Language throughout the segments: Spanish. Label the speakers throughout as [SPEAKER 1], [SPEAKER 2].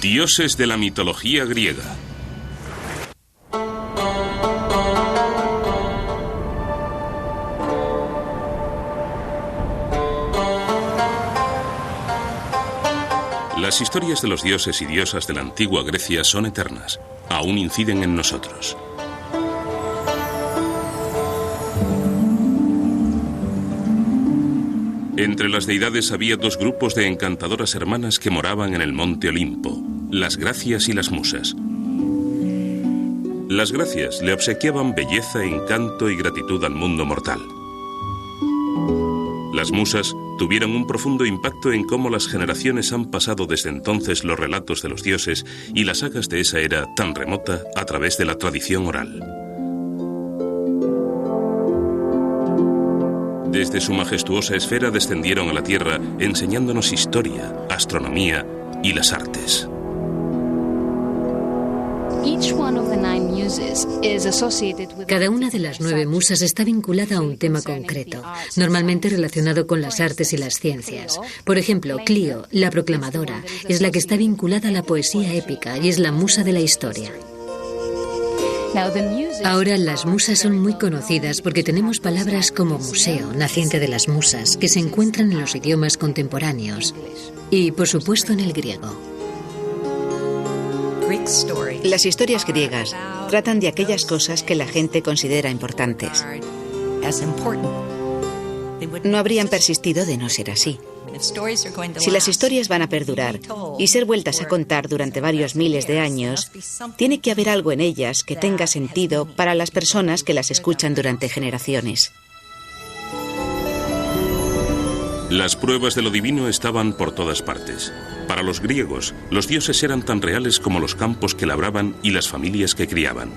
[SPEAKER 1] Dioses de la mitología griega. Las historias de los dioses y diosas de la antigua Grecia son eternas. Aún inciden en nosotros. Entre las deidades había dos grupos de encantadoras hermanas que moraban en el monte Olimpo, las Gracias y las Musas. Las Gracias le obsequiaban belleza, encanto y gratitud al mundo mortal. Las Musas tuvieron un profundo impacto en cómo las generaciones han pasado desde entonces los relatos de los dioses y las sagas de esa era tan remota a través de la tradición oral. Desde su majestuosa esfera descendieron a la tierra enseñándonos historia, astronomía y las artes.
[SPEAKER 2] Cada una de las 9 musas está vinculada a un tema concreto, normalmente relacionado con las artes y las ciencias. Por ejemplo, Clío, la proclamadora, es la que está vinculada a la poesía épica y es la musa de la historia. Ahora las musas son muy conocidas porque tenemos palabras como museo, naciente de las musas, que se encuentran en los idiomas contemporáneos y, por supuesto, en el griego.
[SPEAKER 3] Las historias griegas tratan de aquellas cosas que la gente considera importantes. No habrían persistido de no ser así. Si las historias van a perdurar y ser vueltas a contar durante varios miles de años, tiene que haber algo en ellas que tenga sentido para las personas que las escuchan durante generaciones.
[SPEAKER 1] Las pruebas de lo divino estaban por todas partes. Para los griegos, los dioses eran tan reales como los campos que labraban y las familias que criaban.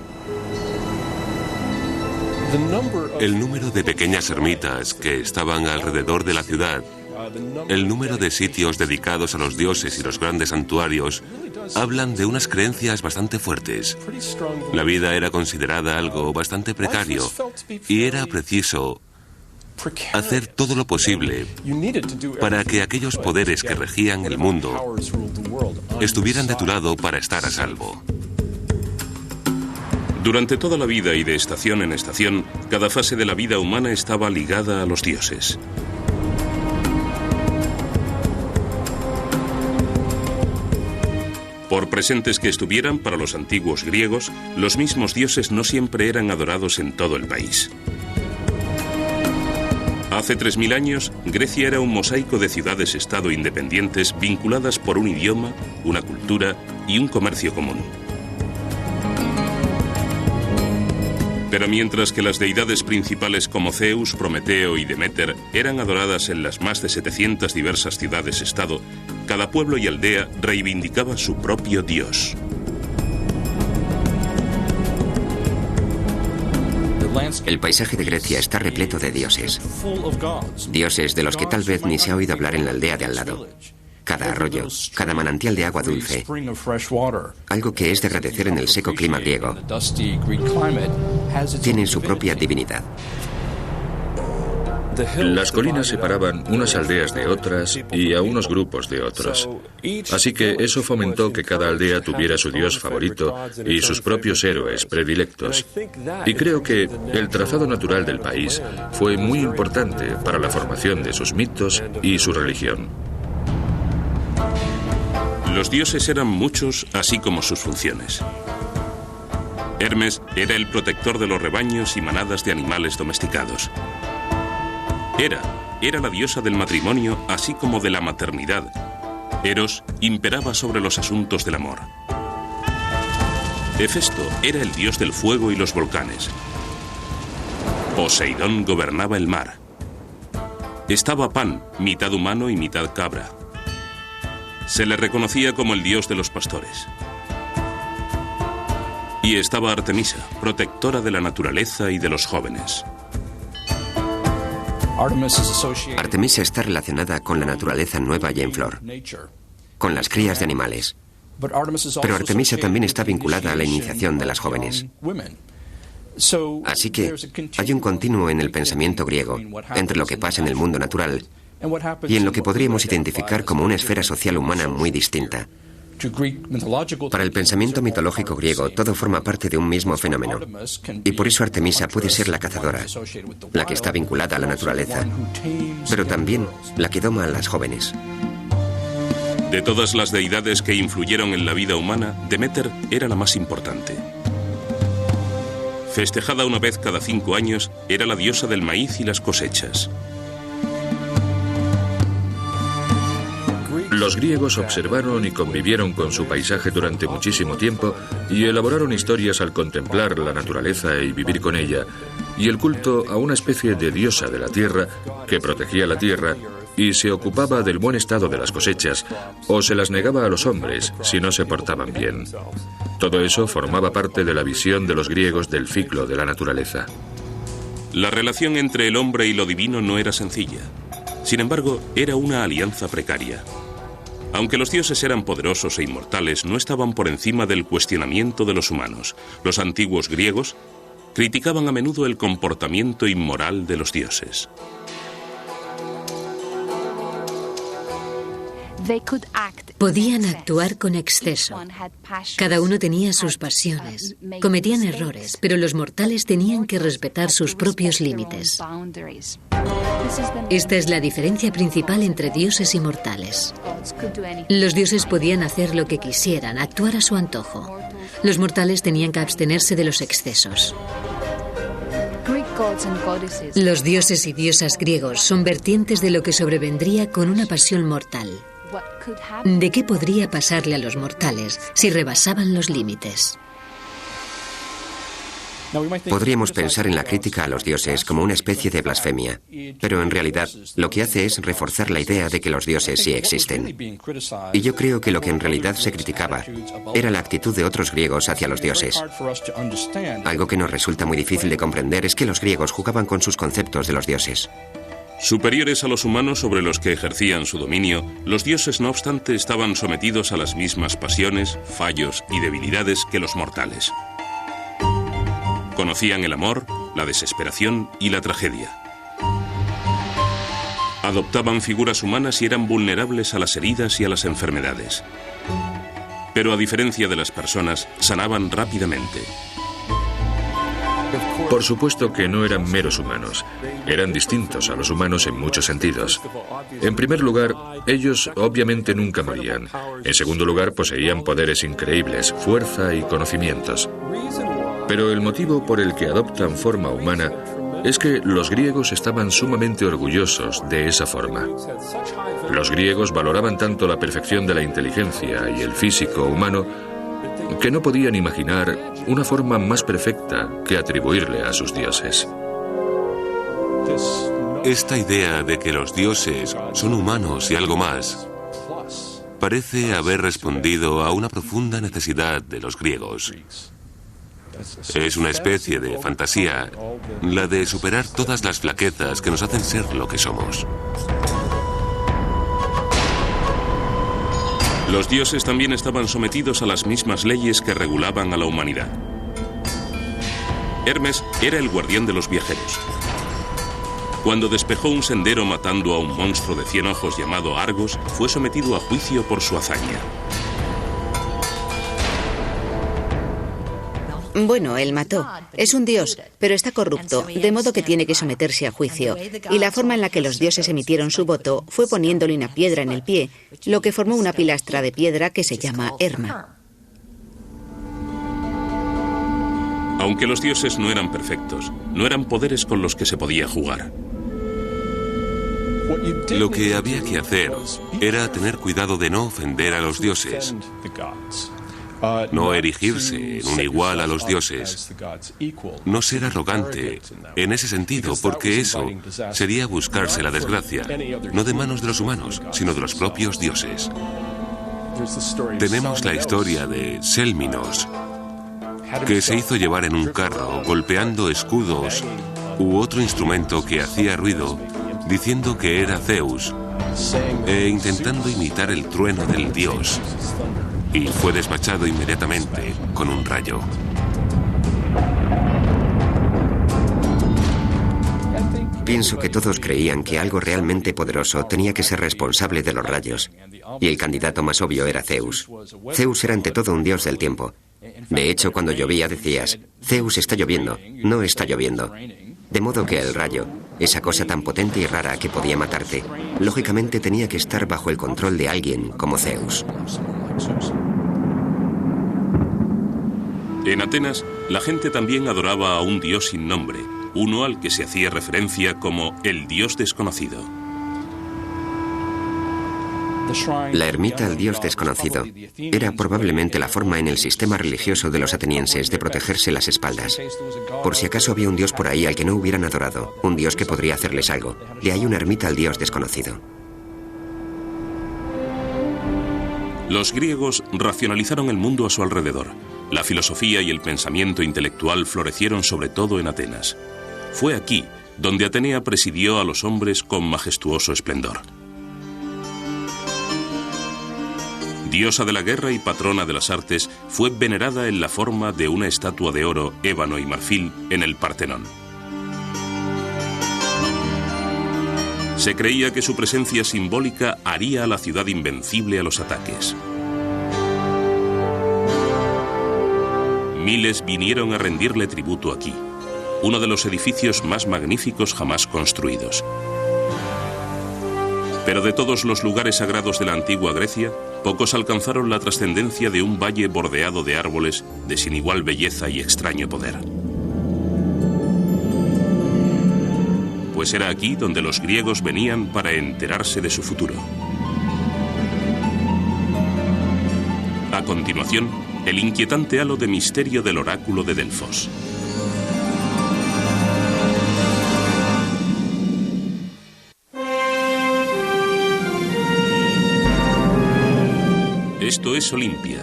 [SPEAKER 4] El número de pequeñas ermitas que estaban alrededor de la ciudad, el número de sitios dedicados a los dioses y los grandes santuarios hablan de unas creencias bastante fuertes. La vida era considerada algo bastante precario y era preciso hacer todo lo posible para que aquellos poderes que regían el mundo estuvieran de tu lado para estar a salvo.
[SPEAKER 1] Durante toda la vida y de estación en estación, cada fase de la vida humana estaba ligada a los dioses. Por presentes que estuvieran para los antiguos griegos, los mismos dioses no siempre eran adorados en todo el país. Hace 3000 años, Grecia era un mosaico de ciudades-estado independientes vinculadas por un idioma, una cultura y un comercio común. Pero mientras que las deidades principales como Zeus, Prometeo y Deméter eran adoradas en las más de 700 diversas ciudades-estado, cada pueblo y aldea reivindicaba su propio dios.
[SPEAKER 5] El paisaje de Grecia está repleto de dioses. Dioses de los que tal vez ni se ha oído hablar en la aldea de al lado. Cada arroyo, cada manantial de agua dulce, algo que es de agradecer en el seco clima griego, tienen su propia divinidad.
[SPEAKER 6] Las colinas separaban unas aldeas de otras y a unos grupos de otros. Así que eso fomentó que cada aldea tuviera su dios favorito y sus propios héroes predilectos. Y creo que el trazado natural del país fue muy importante para la formación de sus mitos y su religión.
[SPEAKER 1] Los dioses eran muchos, así como sus funciones. Hermes era el protector de los rebaños y manadas de animales domesticados. Era la diosa del matrimonio, así como de la maternidad. Eros imperaba sobre los asuntos del amor. Hefesto era el dios del fuego y los volcanes. Poseidón gobernaba el mar. Estaba Pan, mitad humano y mitad cabra. Se le reconocía como el dios de los pastores. Y estaba Artemisa, protectora de la naturaleza y de los jóvenes.
[SPEAKER 5] Artemisa está relacionada con la naturaleza nueva y en flor, con las crías de animales. Pero Artemisa también está vinculada a la iniciación de las jóvenes. Así que hay un continuo en el pensamiento griego entre lo que pasa en el mundo natural y en lo que podríamos identificar como una esfera social humana muy distinta. Para el pensamiento mitológico griego, todo forma parte de un mismo fenómeno. Y por eso Artemisa puede ser la cazadora, la que está vinculada a la naturaleza, pero también la que doma a las jóvenes.
[SPEAKER 1] De todas las deidades que influyeron en la vida humana, Deméter era la más importante. Festejada una vez cada 5 años, era la diosa del maíz y las cosechas.
[SPEAKER 6] Los griegos observaron y convivieron con su paisaje durante muchísimo tiempo y elaboraron historias al contemplar la naturaleza y vivir con ella, y el culto a una especie de diosa de la tierra que protegía la tierra y se ocupaba del buen estado de las cosechas o se las negaba a los hombres si no se portaban bien. Todo eso formaba parte de la visión de los griegos del ciclo de la naturaleza.
[SPEAKER 1] La relación entre el hombre y lo divino no era sencilla. Sin embargo, era una alianza precaria. Aunque los dioses eran poderosos e inmortales, no estaban por encima del cuestionamiento de los humanos. Los antiguos griegos criticaban a menudo el comportamiento inmoral de los dioses.
[SPEAKER 2] Podían actuar con exceso. Cada uno tenía sus pasiones. Cometían errores, pero los mortales tenían que respetar sus propios límites. Esta es la diferencia principal entre dioses y mortales. Los dioses podían hacer lo que quisieran, actuar a su antojo. Los mortales tenían que abstenerse de los excesos. Los dioses y diosas griegos son vertientes de lo que sobrevendría con una pasión mortal. ¿De qué podría pasarle a los mortales si rebasaban los límites?
[SPEAKER 5] Podríamos pensar en la crítica a los dioses como una especie de blasfemia, pero en realidad lo que hace es reforzar la idea de que los dioses sí existen. Y yo creo que lo que en realidad se criticaba era la actitud de otros griegos hacia los dioses. Algo que nos resulta muy difícil de comprender es que los griegos jugaban con sus conceptos de los dioses.
[SPEAKER 1] Superiores a los humanos sobre los que ejercían su dominio, los dioses, no obstante, estaban sometidos a las mismas pasiones, fallos y debilidades que los mortales. Conocían el amor, la desesperación y la tragedia. Adoptaban figuras humanas y eran vulnerables a las heridas y a las enfermedades. Pero a diferencia de las personas, sanaban rápidamente.
[SPEAKER 6] Por supuesto que no eran meros humanos. Eran distintos a los humanos en muchos sentidos. En primer lugar, ellos obviamente nunca morían. En segundo lugar, poseían poderes increíbles, fuerza y conocimientos. Pero el motivo por el que adoptan forma humana es que los griegos estaban sumamente orgullosos de esa forma. Los griegos valoraban tanto la perfección de la inteligencia y el físico humano que no podían imaginar una forma más perfecta que atribuirle a sus dioses.
[SPEAKER 4] Esta idea de que los dioses son humanos y algo más parece haber respondido a una profunda necesidad de los griegos. Es una especie de fantasía, la de superar todas las flaquezas que nos hacen ser lo que somos.
[SPEAKER 1] Los dioses también estaban sometidos a las mismas leyes que regulaban a la humanidad. Hermes era el guardián de los viajeros. Cuando despejó un sendero matando a un monstruo de 100 ojos llamado Argos, fue sometido a juicio por su hazaña.
[SPEAKER 3] Bueno, él mató. Es un dios, pero está corrupto, de modo que tiene que someterse a juicio. Y la forma en la que los dioses emitieron su voto fue poniéndole una piedra en el pie, lo que formó una pilastra de piedra que se llama Herma.
[SPEAKER 1] Aunque los dioses no eran perfectos, no eran poderes con los que se podía jugar.
[SPEAKER 4] Lo que había que hacer era tener cuidado de no ofender a los dioses, no erigirse en un igual a los dioses, no ser arrogante en ese sentido, porque eso sería buscarse la desgracia, no de manos de los humanos, sino de los propios dioses. Tenemos la historia de Sélminos, que se hizo llevar en un carro golpeando escudos u otro instrumento que hacía ruido, diciendo que era Zeus e intentando imitar el trueno del dios. Y fue despachado inmediatamente con un rayo.
[SPEAKER 5] Pienso que todos creían que algo realmente poderoso tenía que ser responsable de los rayos, y el candidato más obvio era Zeus. Zeus era ante todo un dios del tiempo. De hecho, cuando llovía decías, Zeus está lloviendo, no está lloviendo. De modo que el rayo, esa cosa tan potente y rara que podía matarte, lógicamente tenía que estar bajo el control de alguien como Zeus.
[SPEAKER 1] En Atenas, la gente también adoraba a un dios sin nombre, uno al que se hacía referencia como el dios desconocido.
[SPEAKER 5] La ermita al dios desconocido era probablemente la forma en el sistema religioso de los atenienses de protegerse las espaldas. Por si acaso había un dios por ahí al que no hubieran adorado, un dios que podría hacerles algo. De ahí una ermita al dios desconocido.
[SPEAKER 1] Los griegos racionalizaron el mundo a su alrededor. La filosofía y el pensamiento intelectual florecieron sobre todo en Atenas. Fue aquí donde Atenea presidió a los hombres con majestuoso esplendor. Diosa de la guerra y patrona de las artes, fue venerada en la forma de una estatua de oro, ébano y marfil en el Partenón. Se creía que su presencia simbólica haría a la ciudad invencible a los ataques. Miles vinieron a rendirle tributo aquí, uno de los edificios más magníficos jamás construidos. Pero de todos los lugares sagrados de la antigua Grecia, pocos alcanzaron la trascendencia de un valle bordeado de árboles de sin igual belleza y extraño poder. Pues era aquí donde los griegos venían para enterarse de su futuro. A continuación, el inquietante halo de misterio del oráculo de Delfos. Esto es Olimpia.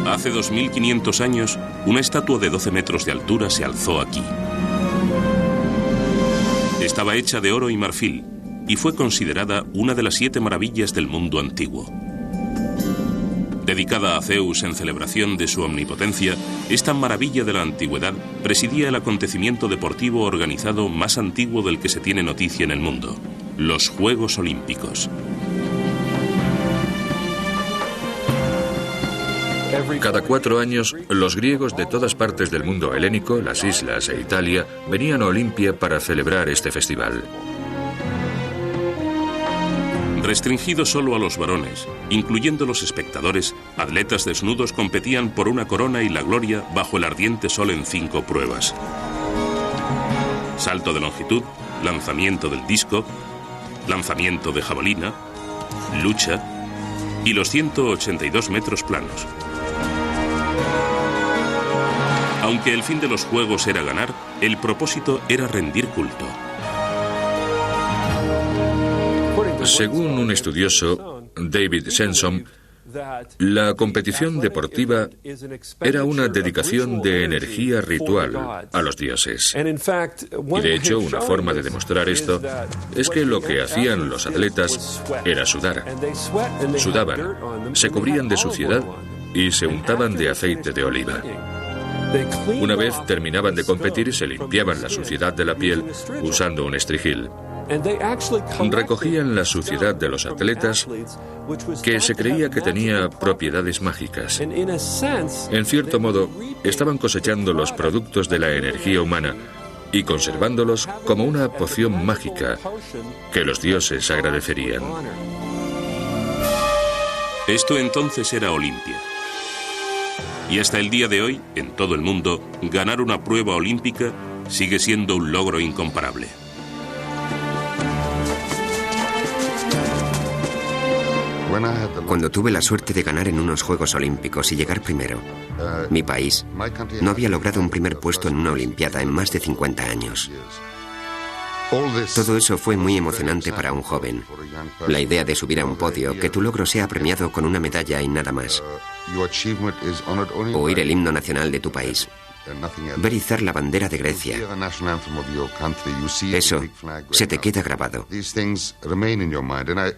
[SPEAKER 1] Hace 2500 años, una estatua de 12 metros de altura se alzó aquí. Estaba hecha de oro y marfil y fue considerada una de las 7 maravillas del mundo antiguo. Dedicada a Zeus en celebración de su omnipotencia, esta maravilla de la antigüedad presidía el acontecimiento deportivo organizado más antiguo del que se tiene noticia en el mundo, los Juegos Olímpicos.
[SPEAKER 6] Cada 4 años, los griegos de todas partes del mundo helénico, las islas e Italia, venían a Olimpia para celebrar este festival.
[SPEAKER 1] Restringido solo a los varones, incluyendo los espectadores, atletas desnudos competían por una corona y la gloria bajo el ardiente sol en 5 pruebas. Salto de longitud, lanzamiento del disco, lanzamiento de jabalina, lucha y los 182 metros planos. Aunque el fin de los juegos era ganar, el propósito era rendir culto.
[SPEAKER 6] Según un estudioso, David Sensom, la competición deportiva era una dedicación de energía ritual a los dioses. Y de hecho, una forma de demostrar esto es que lo que hacían los atletas era sudar. Sudaban, se cubrían de suciedad y se untaban de aceite de oliva. Una vez terminaban de competir, se limpiaban la suciedad de la piel usando un estrijil. Recogían la suciedad de los atletas, que se creía que tenía propiedades mágicas. En cierto modo, estaban cosechando los productos de la energía humana y conservándolos como una poción mágica que los dioses agradecerían.
[SPEAKER 1] Esto entonces era Olimpia. Y hasta el día de hoy, en todo el mundo, ganar una prueba olímpica sigue siendo un logro incomparable.
[SPEAKER 5] Cuando tuve la suerte de ganar en unos Juegos Olímpicos y llegar primero, mi país no había logrado un primer puesto en una Olimpiada en más de 50 años. Todo eso fue muy emocionante para un joven. La idea de subir a un podio, que tu logro sea premiado con una medalla y nada más. Oír el himno nacional de tu país. Ver izar la bandera de Grecia. Eso se te queda grabado.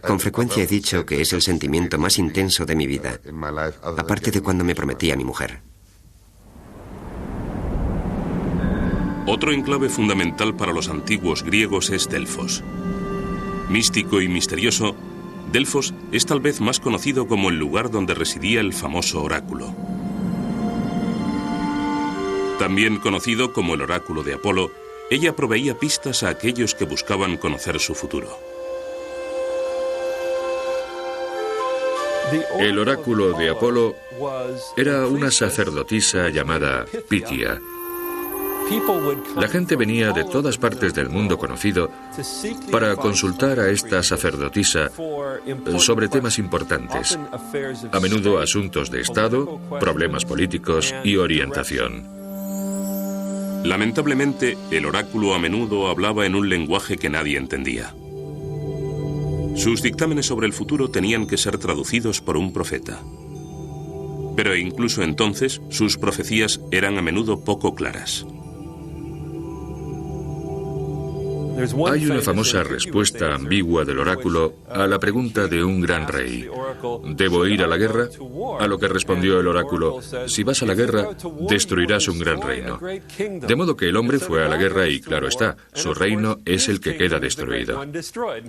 [SPEAKER 5] Con frecuencia he dicho que es el sentimiento más intenso de mi vida, aparte de cuando me prometí a mi mujer.
[SPEAKER 1] Otro enclave fundamental para los antiguos griegos es Delfos. Místico y misterioso, Delfos es tal vez más conocido como el lugar donde residía el famoso oráculo. También conocido como el oráculo de Apolo, ella proveía pistas a aquellos que buscaban conocer su futuro.
[SPEAKER 6] El oráculo de Apolo era una sacerdotisa llamada Pitia. La gente venía de todas partes del mundo conocido para consultar a esta sacerdotisa sobre temas importantes, a menudo asuntos de Estado, problemas políticos y orientación.
[SPEAKER 1] Lamentablemente, el oráculo a menudo hablaba en un lenguaje que nadie entendía. Sus dictámenes sobre el futuro tenían que ser traducidos por un profeta. Pero incluso entonces, sus profecías eran a menudo poco claras.
[SPEAKER 6] Hay una famosa respuesta ambigua del oráculo a la pregunta de un gran rey: ¿debo ir a la guerra? A lo que respondió el oráculo: si vas a la guerra, destruirás un gran reino. De modo que el hombre fue a la guerra y, claro está, su reino es el que queda destruido.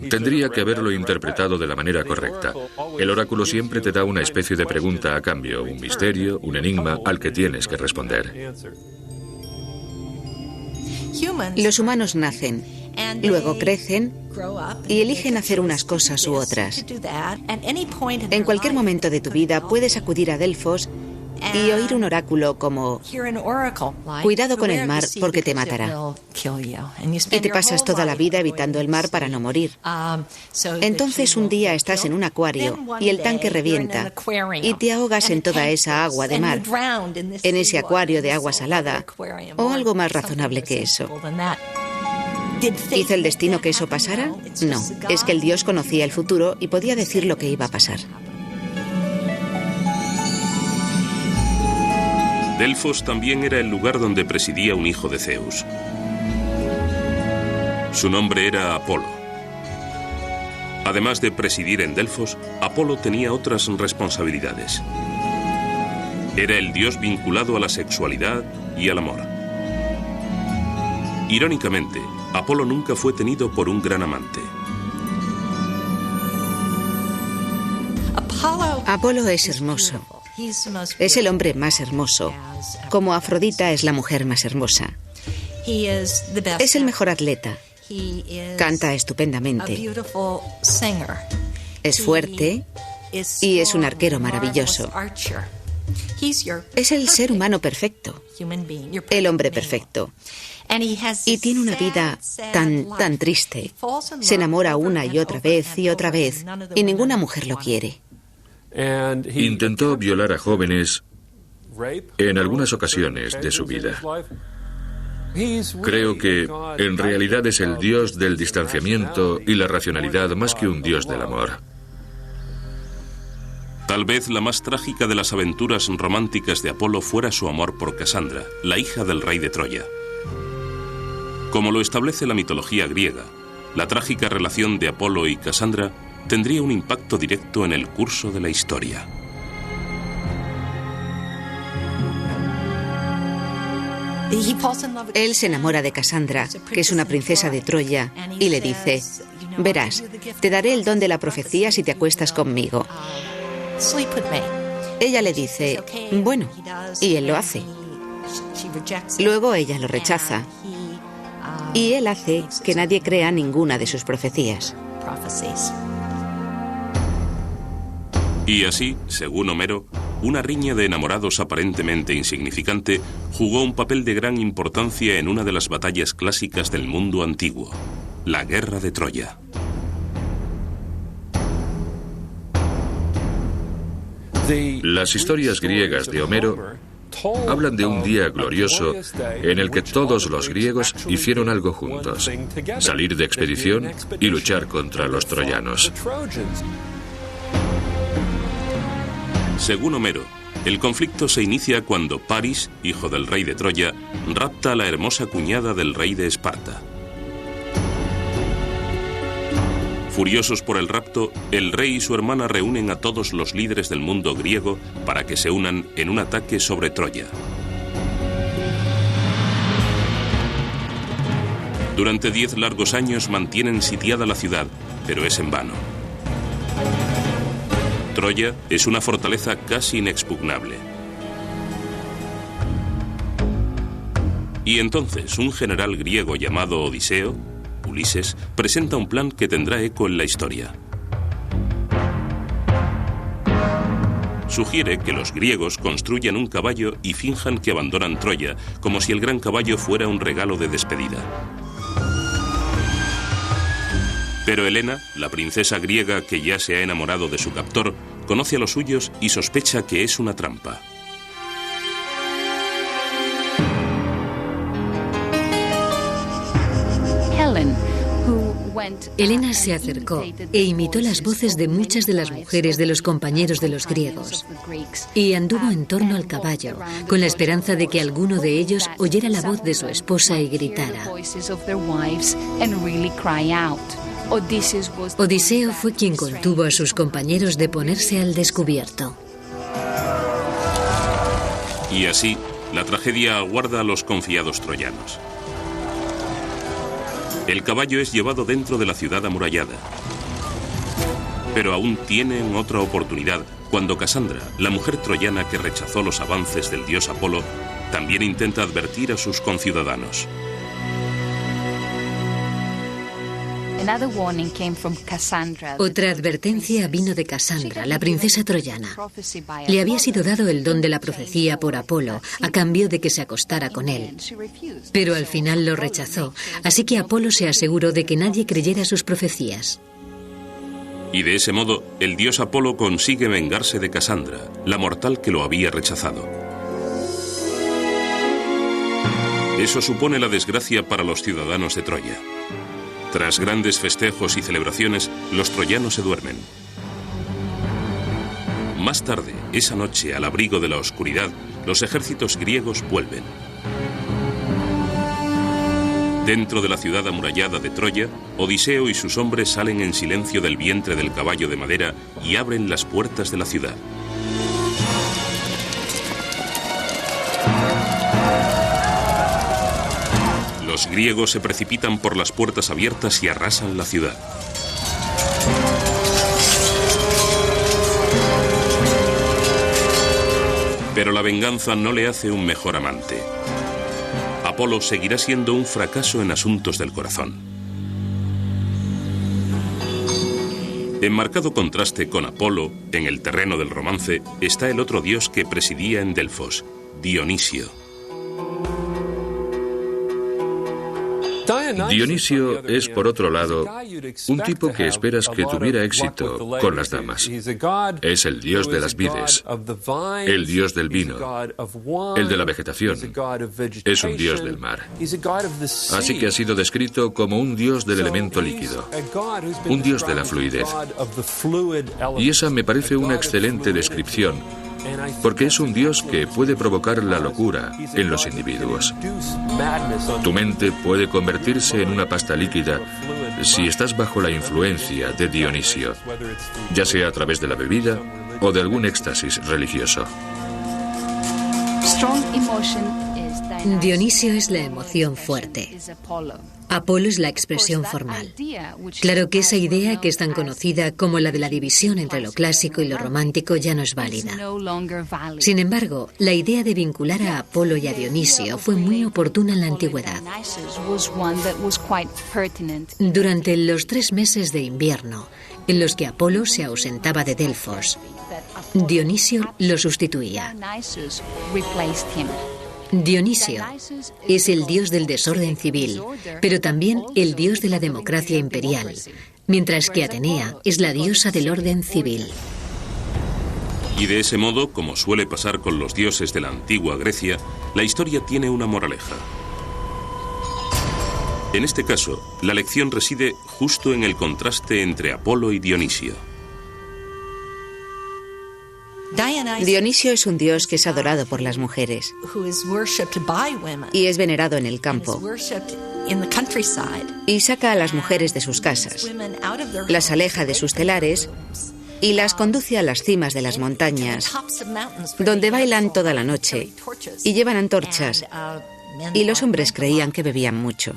[SPEAKER 6] Tendría que haberlo interpretado de la manera correcta. El oráculo siempre te da una especie de pregunta a cambio, un misterio, un enigma al que tienes que responder.
[SPEAKER 3] Los humanos nacen, luego crecen y eligen hacer unas cosas u otras. En cualquier momento de tu vida puedes acudir a Delfos y oír un oráculo como: cuidado con el mar porque te matará. Y te pasas toda la vida evitando el mar para no morir. Entonces un día estás en un acuario y el tanque revienta y te ahogas en toda esa agua de mar, en ese acuario de agua salada, o algo más razonable que eso. ¿Hizo el destino que eso pasara? No, es que el Dios conocía el futuro y podía decir lo que iba a pasar.
[SPEAKER 1] Delfos también era el lugar donde presidía un hijo de Zeus. Su nombre era Apolo. Además de presidir en Delfos, Apolo tenía otras responsabilidades. Era el dios vinculado a la sexualidad y al amor. Irónicamente, Apolo nunca fue tenido por un gran amante.
[SPEAKER 3] Apolo es hermoso. Es el hombre más hermoso, como Afrodita es la mujer más hermosa. Es el mejor atleta. Canta estupendamente. Es fuerte y es un arquero maravilloso. Es el ser humano perfecto, el hombre perfecto. Y tiene una vida tan triste. Se enamora una y otra vez y ninguna mujer lo quiere.
[SPEAKER 6] Intentó violar a jóvenes en algunas ocasiones de su vida. Creo que en realidad es el dios del distanciamiento y la racionalidad más que un dios del amor.
[SPEAKER 1] Tal vez la más trágica de las aventuras románticas de Apolo fuera su amor por Casandra, la hija del rey de Troya. Como lo establece la mitología griega, la trágica relación de Apolo y Casandra tendría un impacto directo en el curso de la historia.
[SPEAKER 3] Él se enamora de Casandra, que es una princesa de Troya, y le dice: verás, te daré el don de la profecía si te acuestas conmigo. Ella le dice: bueno, y él lo hace. Luego ella lo rechaza, y él hace que nadie crea ninguna de sus profecías.
[SPEAKER 1] Y así, según Homero, una riña de enamorados aparentemente insignificante jugó un papel de gran importancia en una de las batallas clásicas del mundo antiguo, la Guerra de Troya.
[SPEAKER 6] Las historias griegas de Homero hablan de un día glorioso en el que todos los griegos hicieron algo juntos: salir de expedición y luchar contra los troyanos.
[SPEAKER 1] Según Homero, el conflicto se inicia cuando Paris, hijo del rey de Troya, rapta a la hermosa cuñada del rey de Esparta. Furiosos por el rapto, el rey y su hermana reúnen a todos los líderes del mundo griego para que se unan en un ataque sobre Troya. Durante 10 largos años mantienen sitiada la ciudad, pero es en vano. Troya es una fortaleza casi inexpugnable. Y entonces un general griego llamado Odiseo, Ulises, presenta un plan que tendrá eco en la historia. Sugiere que los griegos construyan un caballo y finjan que abandonan Troya, como si el gran caballo fuera un regalo de despedida. Pero Helena, la princesa griega que ya se ha enamorado de su captor, conoce a los suyos y sospecha que es una trampa.
[SPEAKER 2] Helena se acercó e imitó las voces de muchas de las mujeres de los compañeros de los griegos y anduvo en torno al caballo con la esperanza de que alguno de ellos oyera la voz de su esposa y gritara. Odiseo fue quien contuvo a sus compañeros de ponerse al descubierto.
[SPEAKER 1] Y así, la tragedia aguarda a los confiados troyanos. El caballo es llevado dentro de la ciudad amurallada. Pero aún tienen otra oportunidad cuando Casandra, la mujer troyana que rechazó los avances del dios Apolo, también intenta advertir a sus conciudadanos.
[SPEAKER 2] Otra advertencia vino de Casandra, la princesa troyana. Le había sido dado el don de la profecía por Apolo, a cambio de que se acostara con él. Pero al final lo rechazó, así que Apolo se aseguró de que nadie creyera sus profecías.
[SPEAKER 1] Y de ese modo, el dios Apolo consigue vengarse de Casandra, la mortal que lo había rechazado. Eso supone la desgracia para los ciudadanos de Troya. Tras grandes festejos y celebraciones, los troyanos se duermen. Más tarde, esa noche, al abrigo de la oscuridad, los ejércitos griegos vuelven. Dentro de la ciudad amurallada de Troya, Odiseo y sus hombres salen en silencio del vientre del caballo de madera y abren las puertas de la ciudad. Los griegos se precipitan por las puertas abiertas y arrasan la ciudad. Pero la venganza no le hace un mejor amante. Apolo seguirá siendo un fracaso en asuntos del corazón. En marcado contraste con Apolo, en el terreno del romance, está el otro dios que presidía en Delfos, Dionisio.
[SPEAKER 6] Dionisio es, por otro lado, un tipo que esperas que tuviera éxito con las damas. Es el dios de las vides, el dios del vino, el de la vegetación. Es un dios del mar. Así que ha sido descrito como un dios del elemento líquido, un dios de la fluidez. Y esa me parece una excelente descripción, porque es un dios que puede provocar la locura en los individuos. Tu mente puede convertirse en una pasta líquida si estás bajo la influencia de Dionisio, ya sea a través de la bebida o de algún éxtasis religioso.
[SPEAKER 2] Dionisio es la emoción fuerte. Apolo es la expresión formal. Claro que esa idea, que es tan conocida como la de la división entre lo clásico y lo romántico, ya no es válida. Sin embargo, la idea de vincular a Apolo y a Dionisio fue muy oportuna en la antigüedad. Durante los 3 meses de invierno, en los que Apolo se ausentaba de Delfos, Dionisio lo sustituía. Dionisio es el dios del desorden civil, pero también el dios de la democracia imperial, mientras que Atenea es la diosa del orden civil.
[SPEAKER 1] Y de ese modo, como suele pasar con los dioses de la antigua Grecia, la historia tiene una moraleja. En este caso, la lección reside justo en el contraste entre Apolo y Dionisio.
[SPEAKER 3] Dionisio es un dios que es adorado por las mujeres y es venerado en el campo y saca a las mujeres de sus casas, las aleja de sus telares y las conduce a las cimas de las montañas, donde bailan toda la noche y llevan antorchas, y los hombres creían que bebían mucho.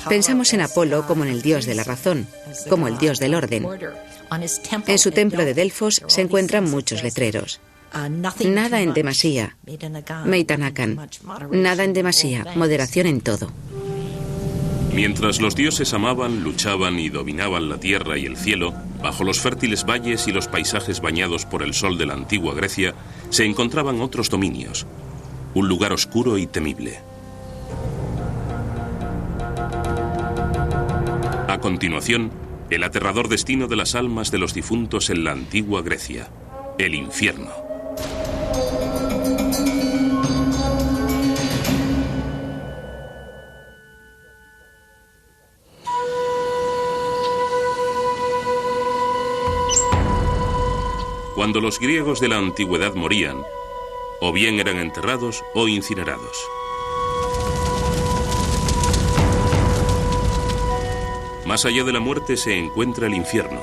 [SPEAKER 3] Pensamos en Apolo como en el dios de la razón, como el dios del orden. En su templo de Delfos se encuentran muchos letreros. Nada en demasía, Meitanakan. Nada en demasía, moderación en todo.
[SPEAKER 1] Mientras los dioses amaban, luchaban y dominaban la tierra y el cielo, bajo los fértiles valles y los paisajes bañados por el sol de la antigua Grecia, se encontraban otros dominios, un lugar oscuro y temible. A continuación, el aterrador destino de las almas de los difuntos en la antigua Grecia, el infierno. Cuando los griegos de la antigüedad morían, o bien eran enterrados o incinerados. Más allá de la muerte se encuentra el infierno,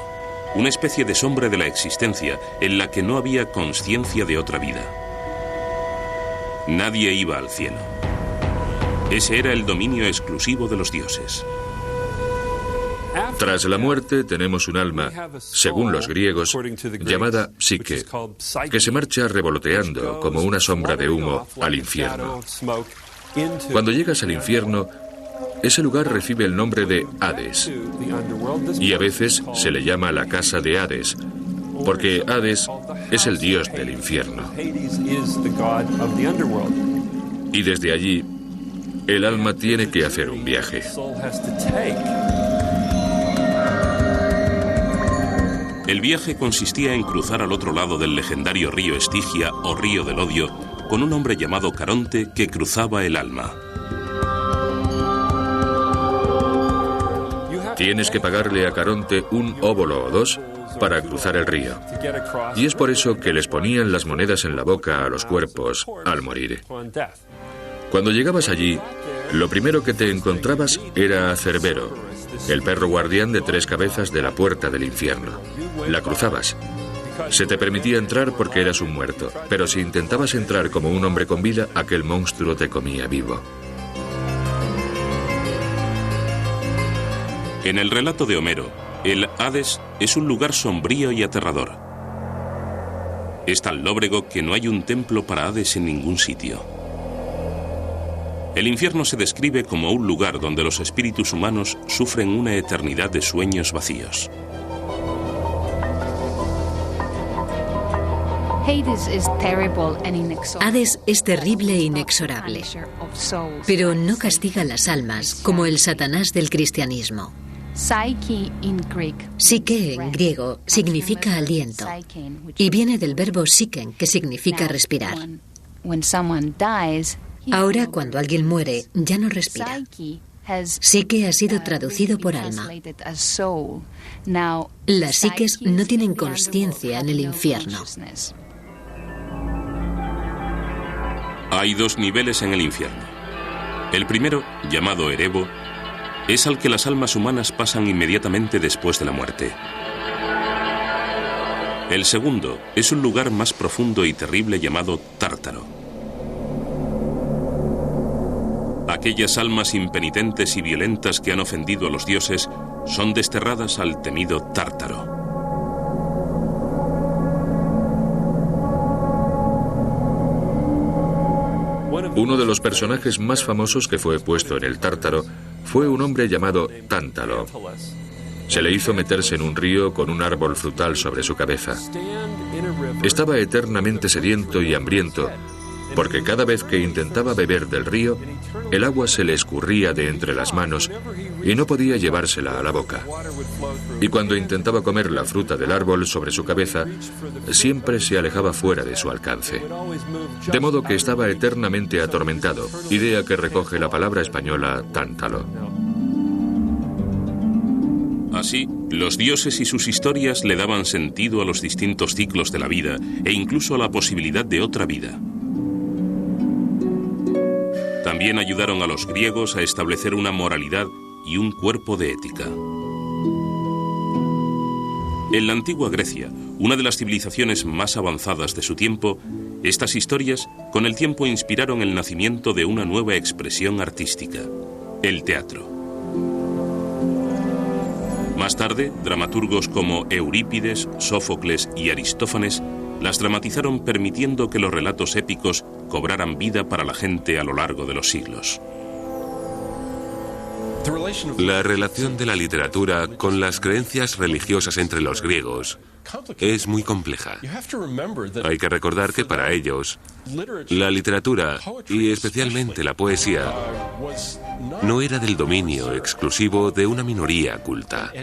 [SPEAKER 1] una especie de sombra de la existencia en la que no había consciencia de otra vida. Nadie iba al cielo. Ese era el dominio exclusivo de los dioses.
[SPEAKER 6] Tras la muerte tenemos un alma, según los griegos, llamada psique, que se marcha revoloteando como una sombra de humo al infierno. Cuando llegas al infierno, ese lugar recibe el nombre de Hades, y a veces se le llama la casa de Hades, porque Hades es el dios del infierno. Y desde allí, el alma tiene que hacer un viaje.
[SPEAKER 1] El viaje consistía en cruzar al otro lado del legendario río Estigia o río del odio con un hombre llamado Caronte que cruzaba el alma.
[SPEAKER 6] Tienes que pagarle a Caronte un óbolo o dos para cruzar el río. Y es por eso que les ponían las monedas en la boca a los cuerpos al morir. Cuando llegabas allí, lo primero que te encontrabas era a Cerbero, el perro guardián de 3 cabezas de la puerta del infierno. La cruzabas. Se te permitía entrar porque eras un muerto, pero si intentabas entrar como un hombre con vida, aquel monstruo te comía vivo.
[SPEAKER 1] En el relato de Homero, el Hades es un lugar sombrío y aterrador. Es tan lóbrego que no hay un templo para Hades en ningún sitio. El infierno se describe como un lugar donde los espíritus humanos sufren una eternidad de sueños vacíos.
[SPEAKER 2] Hades es terrible e inexorable, pero no castiga las almas como el Satanás del cristianismo. Psique en griego significa aliento y viene del verbo psiken, que significa respirar. Ahora, cuando alguien muere, ya no respira. Psique ha sido traducido por alma. Las psiques no tienen consciencia en el infierno.
[SPEAKER 1] Hay 2 niveles en el infierno. El primero, llamado Erebo, es al que las almas humanas pasan inmediatamente después de la muerte. El segundo es un lugar más profundo y terrible llamado Tártaro. Aquellas almas impenitentes y violentas que han ofendido a los dioses son desterradas al temido Tártaro.
[SPEAKER 6] Uno de los personajes más famosos que fue puesto en el Tártaro fue un hombre llamado Tántalo. Se le hizo meterse en un río con un árbol frutal sobre su cabeza. Estaba eternamente sediento y hambriento, porque cada vez que intentaba beber del río, el agua se le escurría de entre las manos y no podía llevársela a la boca. Y cuando intentaba comer la fruta del árbol sobre su cabeza, siempre se alejaba fuera de su alcance. De modo que estaba eternamente atormentado, idea que recoge la palabra española tántalo.
[SPEAKER 1] Así, los dioses y sus historias le daban sentido a los distintos ciclos de la vida e incluso a la posibilidad de otra vida. También ayudaron a los griegos a establecer una moralidad y un cuerpo de ética. En la antigua Grecia, una de las civilizaciones más avanzadas de su tiempo, estas historias con el tiempo inspiraron el nacimiento de una nueva expresión artística, el teatro. Más tarde, dramaturgos como Eurípides, Sófocles y Aristófanes las dramatizaron permitiendo que los relatos épicos cobraran vida para la gente a lo largo de los siglos.
[SPEAKER 4] La relación de la literatura con las creencias religiosas entre los griegos es muy compleja. Hay que recordar que para ellos, la literatura, y especialmente la poesía, no era del dominio exclusivo de una minoría culta.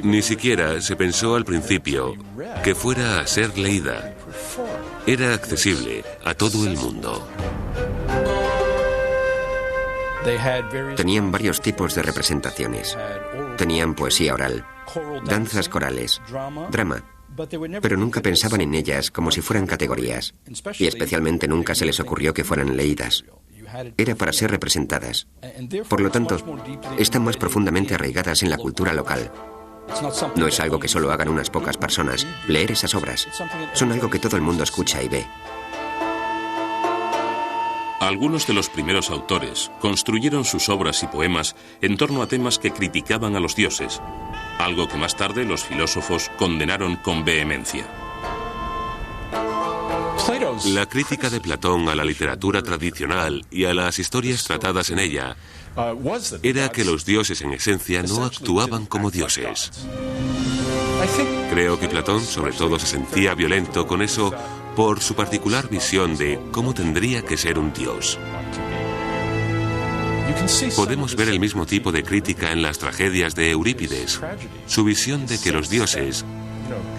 [SPEAKER 4] Ni siquiera se pensó al principio que fuera a ser leída. Era accesible a todo el mundo.
[SPEAKER 5] Tenían varios tipos de representaciones. Tenían poesía oral, danzas corales, drama, pero nunca pensaban en ellas como si fueran categorías, y especialmente nunca se les ocurrió que fueran leídas. Era para ser representadas. Por lo tanto, están más profundamente arraigadas en la cultura local. No es algo que solo hagan unas pocas personas. Leer esas obras son algo que todo el mundo escucha y ve.
[SPEAKER 1] Algunos de los primeros autores construyeron sus obras y poemas en torno a temas que criticaban a los dioses, algo que más tarde los filósofos condenaron con vehemencia.
[SPEAKER 4] La crítica de Platón a la literatura tradicional y a las historias tratadas en ella era que los dioses en esencia no actuaban como dioses. Creo que Platón sobre todo se sentía violento con eso por su particular visión de cómo tendría que ser un dios. Podemos ver el mismo tipo de crítica en las tragedias de Eurípides, su visión de que los dioses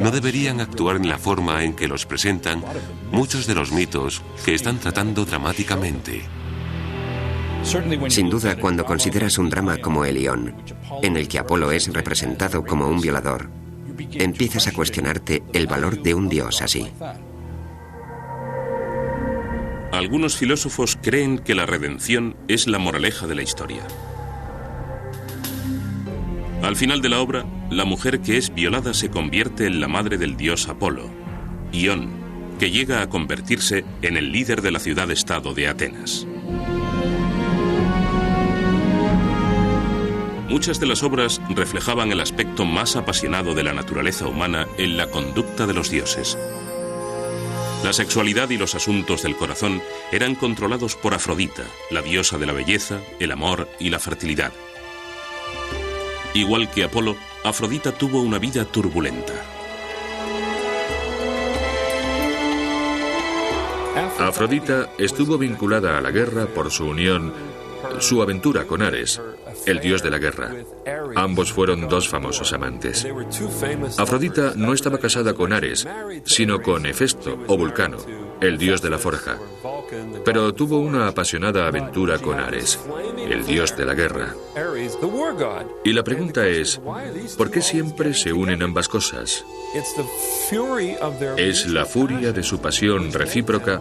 [SPEAKER 4] no deberían actuar en la forma en que los presentan muchos de los mitos que están tratando dramáticamente.
[SPEAKER 5] Sin duda, cuando consideras un drama como El Ión, en el que Apolo es representado como un violador, empiezas a cuestionarte el valor de un dios así.
[SPEAKER 1] Algunos filósofos creen que la redención es la moraleja de la historia. Al final de la obra, la mujer que es violada se convierte en la madre del dios Apolo, Ión, que llega a convertirse en el líder de la ciudad-estado de Atenas. Muchas de las obras reflejaban el aspecto más apasionado de la naturaleza humana en la conducta de los dioses. La sexualidad y los asuntos del corazón eran controlados por Afrodita, la diosa de la belleza, el amor y la fertilidad. Igual que Apolo, Afrodita tuvo una vida turbulenta.
[SPEAKER 6] Afrodita estuvo vinculada a la guerra por su unión, su aventura con Ares, el dios de la guerra. Ambos fueron dos famosos amantes. Afrodita no estaba casada con Ares, sino con Hefesto o Vulcano, el dios de la forja. Pero tuvo una apasionada aventura con Ares, el dios de la guerra. Y la pregunta es, ¿por qué siempre se unen ambas cosas? Es la furia de su pasión recíproca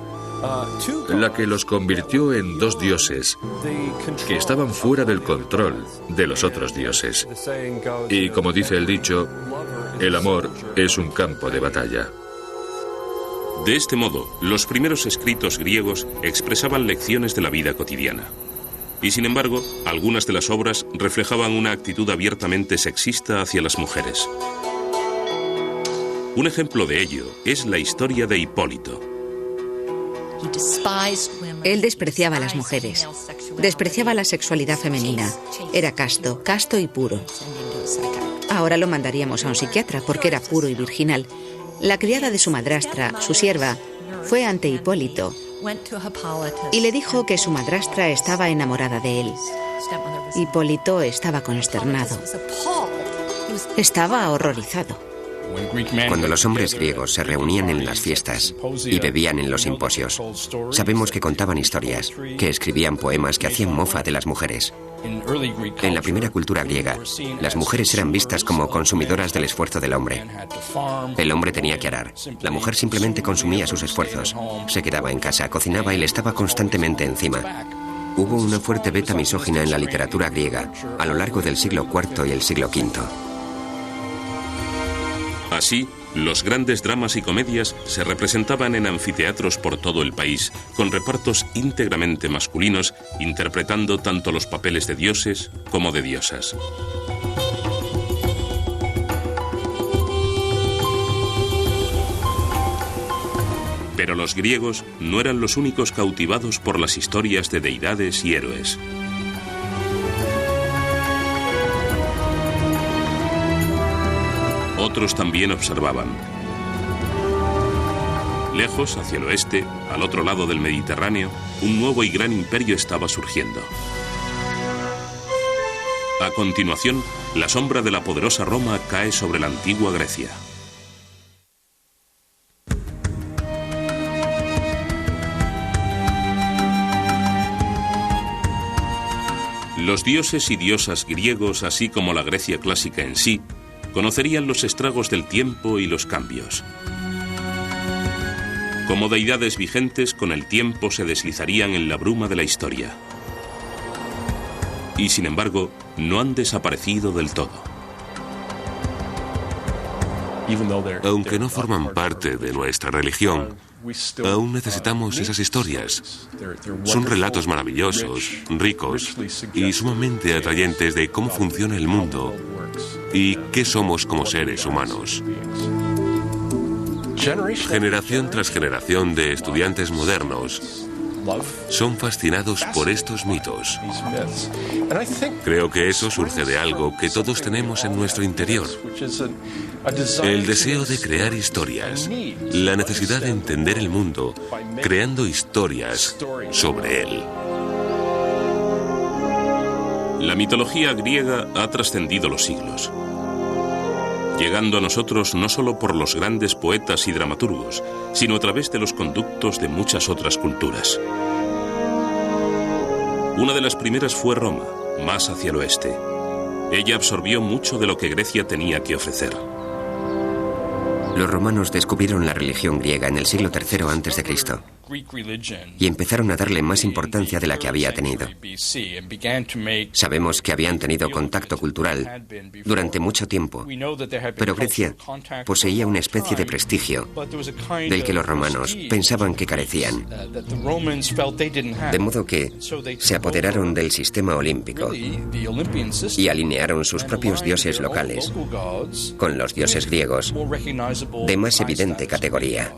[SPEAKER 6] la que los convirtió en dos dioses que estaban fuera del control de los otros dioses. Y como dice el dicho, el amor es un campo de batalla.
[SPEAKER 1] De este modo, los primeros escritos griegos expresaban lecciones de la vida cotidiana. Y sin embargo, algunas de las obras reflejaban una actitud abiertamente sexista hacia las mujeres. Un ejemplo de ello es la historia de Hipólito.
[SPEAKER 3] Él despreciaba a las mujeres, despreciaba la sexualidad femenina. Era casto y puro. Ahora lo mandaríamos a un psiquiatra porque era puro y virginal. La criada de su madrastra, su sierva, fue ante Hipólito y le dijo que su madrastra estaba enamorada de él. Hipólito estaba consternado. Estaba horrorizado.
[SPEAKER 5] Cuando los hombres griegos se reunían en las fiestas y bebían en los simposios, sabemos que contaban historias, que escribían poemas que hacían mofa de las mujeres. En la primera cultura griega, las mujeres eran vistas como consumidoras del esfuerzo del hombre. El hombre tenía que arar. La mujer simplemente consumía sus esfuerzos. Se quedaba en casa, cocinaba y le estaba constantemente encima. Hubo una fuerte beta misógina en la literatura griega a lo largo del siglo IV y el siglo V.
[SPEAKER 1] Así, Los grandes dramas y comedias se representaban en anfiteatros por todo el país, con repartos íntegramente masculinos, interpretando tanto los papeles de dioses como de diosas. Pero los griegos no eran los únicos cautivados por las historias de deidades y héroes. Otros también observaban. Lejos, hacia el oeste, al otro lado del Mediterráneo, un nuevo y gran imperio estaba surgiendo. A continuación, la sombra de la poderosa Roma cae sobre la antigua Grecia. Los dioses y diosas griegos, así como la Grecia clásica en sí, conocerían los estragos del tiempo y los cambios. Como deidades vigentes, con el tiempo se deslizarían en la bruma de la historia. Y sin embargo, no han desaparecido del todo.
[SPEAKER 4] Aunque no forman parte de nuestra religión, aún necesitamos esas historias. Son relatos maravillosos, ricos y sumamente atrayentes de cómo funciona el mundo y qué somos como seres humanos. Generación tras generación de estudiantes modernos son fascinados por estos mitos. Creo que eso surge de algo que todos tenemos en nuestro interior. El deseo de crear historias, la necesidad de entender el mundo, creando historias sobre él.
[SPEAKER 1] La mitología griega ha trascendido los siglos, llegando a nosotros no solo por los grandes poetas y dramaturgos, sino a través de los conductos de muchas otras culturas. Una de las primeras fue Roma, más hacia el oeste. Ella absorbió mucho de lo que Grecia tenía que ofrecer.
[SPEAKER 5] Los romanos descubrieron la religión griega en el siglo III a.C. y empezaron a darle más importancia de la que había tenido. Sabemos que habían tenido contacto cultural durante mucho tiempo, pero Grecia poseía una especie de prestigio del que los romanos pensaban que carecían. De modo que se apoderaron del sistema olímpico y alinearon sus propios dioses locales con los dioses griegos de más evidente categoría.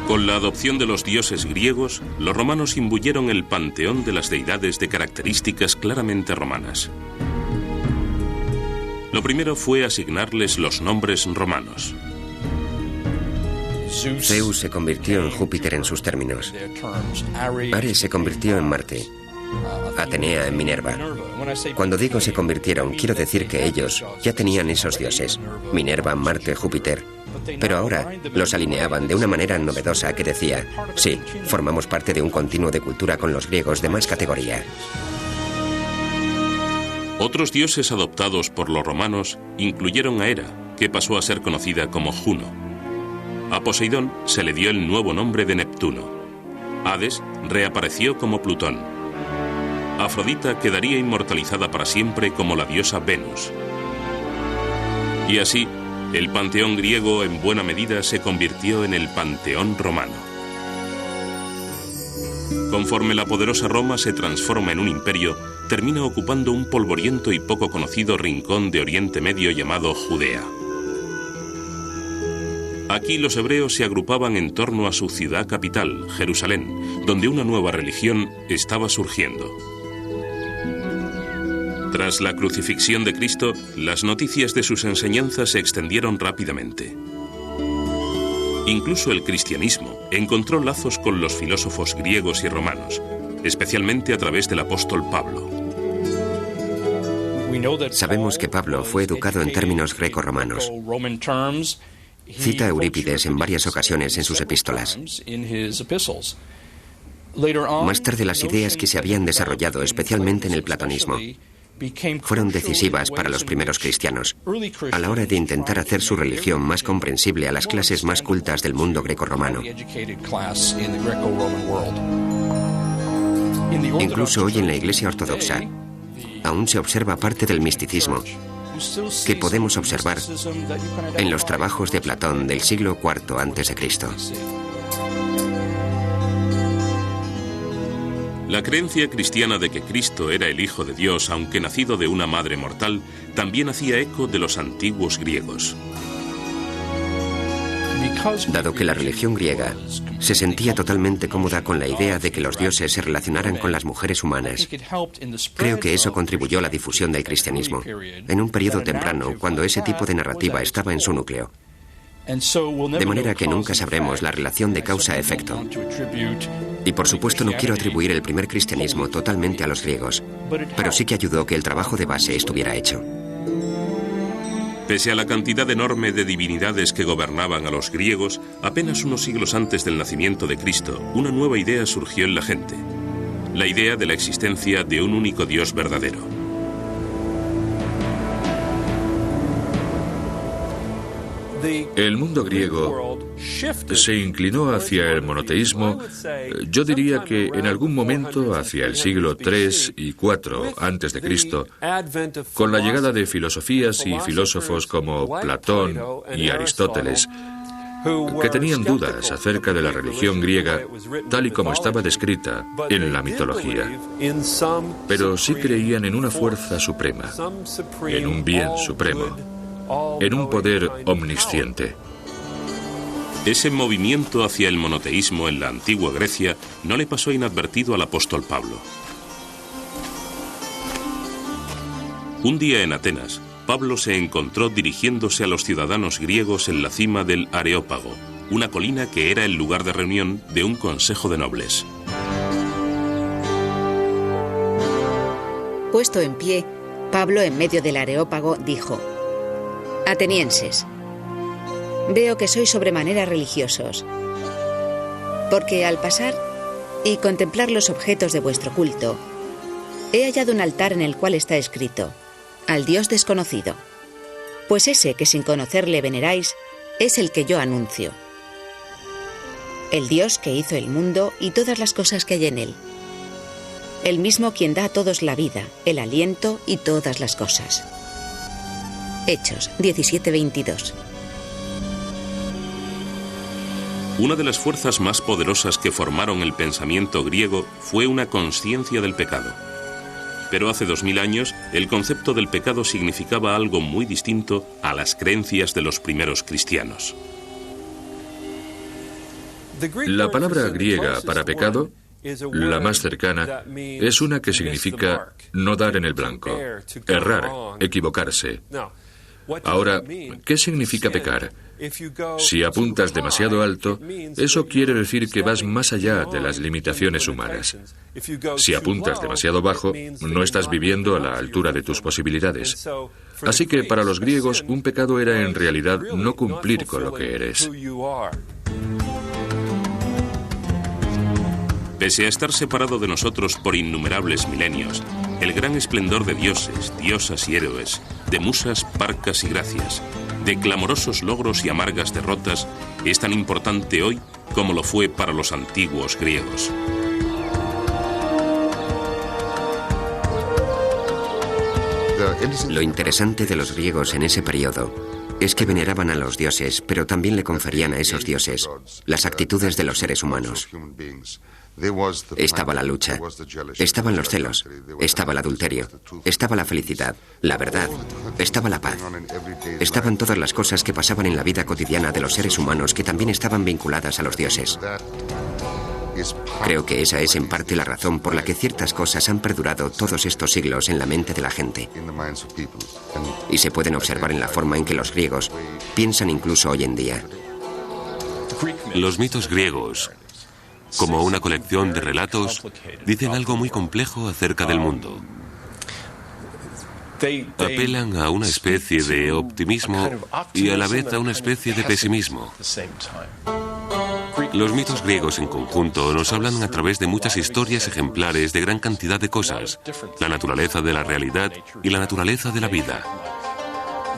[SPEAKER 1] Con la adopción de los dioses griegos, los romanos imbuyeron el panteón de las deidades de características claramente romanas. Lo primero fue asignarles los nombres romanos.
[SPEAKER 5] Zeus se convirtió en Júpiter en sus términos. Ares se convirtió en Marte. Atenea en Minerva. Cuando digo se convirtieron, quiero decir que ellos ya tenían esos dioses, Minerva, Marte, Júpiter, pero ahora los alineaban de una manera novedosa que decía, sí, formamos parte de un continuo de cultura con los griegos de más categoría.
[SPEAKER 1] Otros dioses adoptados por los romanos incluyeron a Hera, que pasó a ser conocida como Juno. A Poseidón se le dio el nuevo nombre de Neptuno. Hades reapareció como Plutón. Afrodita quedaría inmortalizada para siempre como la diosa Venus. Y así, el panteón griego en buena medida se convirtió en el panteón romano. Conforme la poderosa Roma se transforma en un imperio, termina ocupando un polvoriento y poco conocido rincón de Oriente Medio llamado Judea. Aquí los hebreos se agrupaban en torno a su ciudad capital, Jerusalén, donde una nueva religión estaba surgiendo. Tras la crucifixión de Cristo, las noticias de sus enseñanzas se extendieron rápidamente. Incluso el cristianismo encontró lazos con los filósofos griegos y romanos, especialmente a través del apóstol Pablo.
[SPEAKER 5] Sabemos que Pablo fue educado en términos greco-romanos. Cita a Eurípides en varias ocasiones en sus epístolas. Más tarde, las ideas que se habían desarrollado, especialmente en el platonismo, fueron decisivas para los primeros cristianos, a la hora de intentar hacer su religión más comprensible a las clases más cultas del mundo greco-romano. Incluso hoy en la Iglesia Ortodoxa, aún se observa parte del misticismo, que podemos observar en los trabajos de Platón del siglo IV a.C.
[SPEAKER 1] La creencia cristiana de que Cristo era el Hijo de Dios, aunque nacido de una madre mortal, también hacía eco de los antiguos griegos.
[SPEAKER 5] Dado que la religión griega se sentía totalmente cómoda con la idea de que los dioses se relacionaran con las mujeres humanas, creo que eso contribuyó a la difusión del cristianismo, en un periodo temprano, cuando ese tipo de narrativa estaba en su núcleo. De manera que nunca sabremos la relación de causa-efecto. Y por supuesto no quiero atribuir el primer cristianismo totalmente a los griegos, pero sí que ayudó que el trabajo de base estuviera hecho.
[SPEAKER 1] Pese a la cantidad enorme de divinidades que gobernaban a los griegos, apenas unos siglos antes del nacimiento de Cristo, una nueva idea surgió en la gente: la idea de la existencia de un único Dios verdadero.
[SPEAKER 6] El mundo griego se inclinó hacia el monoteísmo, yo diría que en algún momento hacia el siglo III y IV a.C., con la llegada de filosofías y filósofos como Platón y Aristóteles, que tenían dudas acerca de la religión griega tal y como estaba descrita en la mitología, pero sí creían en una fuerza suprema, en un bien supremo, en un poder omnisciente.
[SPEAKER 1] Ese movimiento hacia el monoteísmo en la antigua Grecia no le pasó inadvertido al apóstol Pablo. Un día en Atenas, Pablo se encontró dirigiéndose a los ciudadanos griegos en la cima del Areópago, una colina que era el lugar de reunión de un consejo de nobles.
[SPEAKER 3] Puesto en pie, Pablo, en medio del Areópago, dijo: Atenienses, veo que sois sobremanera religiosos, porque al pasar y contemplar los objetos de vuestro culto, he hallado un altar en el cual está escrito: al Dios desconocido. Pues ese que sin conocerle veneráis es el que yo anuncio. El Dios que hizo el mundo y todas las cosas que hay en él. El mismo quien da a todos la vida, el aliento y todas las cosas. Hechos 17:22.
[SPEAKER 1] Una de las fuerzas más poderosas que formaron el pensamiento griego fue una conciencia del pecado. Pero hace 2000 años, el concepto del pecado significaba algo muy distinto a las creencias de los primeros cristianos.
[SPEAKER 6] La palabra griega para pecado, la más cercana, es una que significa no dar en el blanco, errar, equivocarse. Ahora, ¿qué significa pecar? Si apuntas demasiado alto, eso quiere decir que vas más allá de las limitaciones humanas. Si apuntas demasiado bajo, no estás viviendo a la altura de tus posibilidades. Así que para los griegos, un pecado era en realidad no cumplir con lo que eres.
[SPEAKER 1] Pese a estar separado de nosotros por innumerables milenios, el gran esplendor de dioses, diosas y héroes, de musas, parcas y gracias, de clamorosos logros y amargas derrotas, es tan importante hoy como lo fue para los antiguos griegos.
[SPEAKER 5] Lo interesante de los griegos en ese periodo es que veneraban a los dioses, pero también le conferían a esos dioses las actitudes de los seres humanos. Estaba la lucha, estaban los celos, estaba el adulterio, estaba la felicidad, la verdad, estaba la paz. Estaban todas las cosas que pasaban en la vida cotidiana de los seres humanos que también estaban vinculadas a los dioses. Creo que esa es en parte la razón por la que ciertas cosas han perdurado todos estos siglos en la mente de la gente. Y se pueden observar en la forma en que los griegos piensan incluso hoy en día.
[SPEAKER 4] Los mitos griegos, como una colección de relatos, dicen algo muy complejo acerca del mundo. Apelan a una especie de optimismo y a la vez a una especie de pesimismo. Los mitos griegos en conjunto nos hablan a través de muchas historias ejemplares de gran cantidad de cosas, la naturaleza de la realidad y la naturaleza de la vida,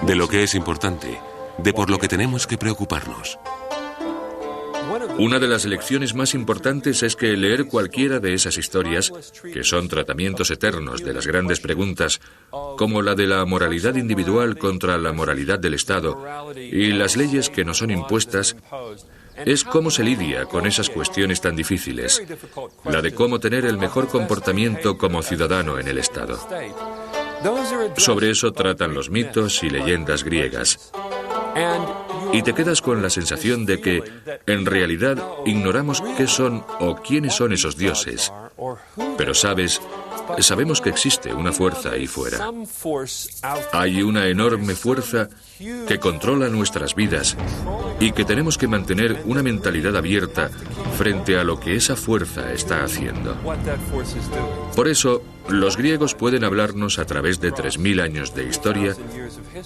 [SPEAKER 4] de lo que es importante, de por lo que tenemos que preocuparnos.
[SPEAKER 6] Una de las lecciones más importantes es que leer cualquiera de esas historias, que son tratamientos eternos de las grandes preguntas, como la de la moralidad individual contra la moralidad del Estado y las leyes que nos son impuestas, es cómo se lidia con esas cuestiones tan difíciles, la de cómo tener el mejor comportamiento como ciudadano en el Estado. Sobre eso tratan los mitos y leyendas griegas. Y te quedas con la sensación de que, en realidad, ignoramos qué son o quiénes son esos dioses. Pero sabemos que existe una fuerza ahí fuera. Hay una enorme fuerza que controla nuestras vidas y que tenemos que mantener una mentalidad abierta frente a lo que esa fuerza está haciendo. Por eso, los griegos pueden hablarnos a través de 3000 años de historia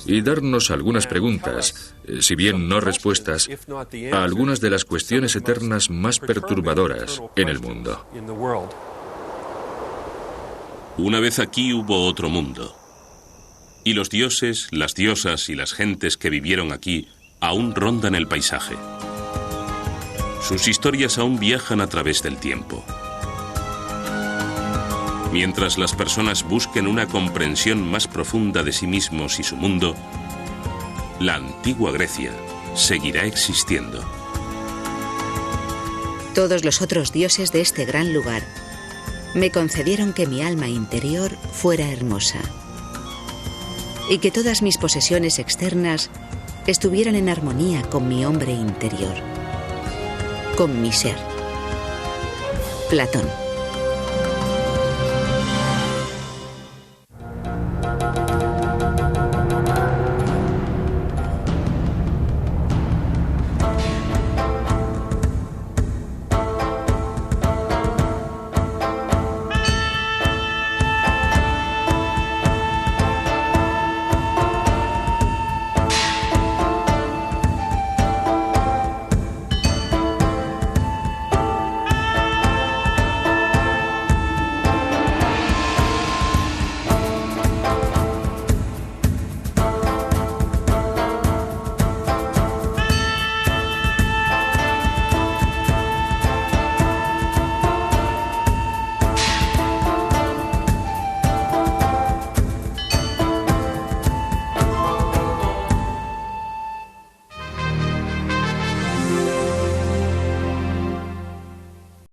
[SPEAKER 6] y darnos algunas preguntas, si bien no respuestas, a algunas de las cuestiones eternas más perturbadoras en el mundo.
[SPEAKER 1] Una vez aquí hubo otro mundo. Y los dioses, las diosas y las gentes que vivieron aquí aún rondan el paisaje. Sus historias aún viajan a través del tiempo. Mientras las personas busquen una comprensión más profunda de sí mismos y su mundo, la antigua Grecia seguirá existiendo.
[SPEAKER 3] Todos los otros dioses de este gran lugar me concedieron que mi alma interior fuera hermosa y que todas mis posesiones externas estuvieran en armonía con mi hombre interior, con mi ser. Platón.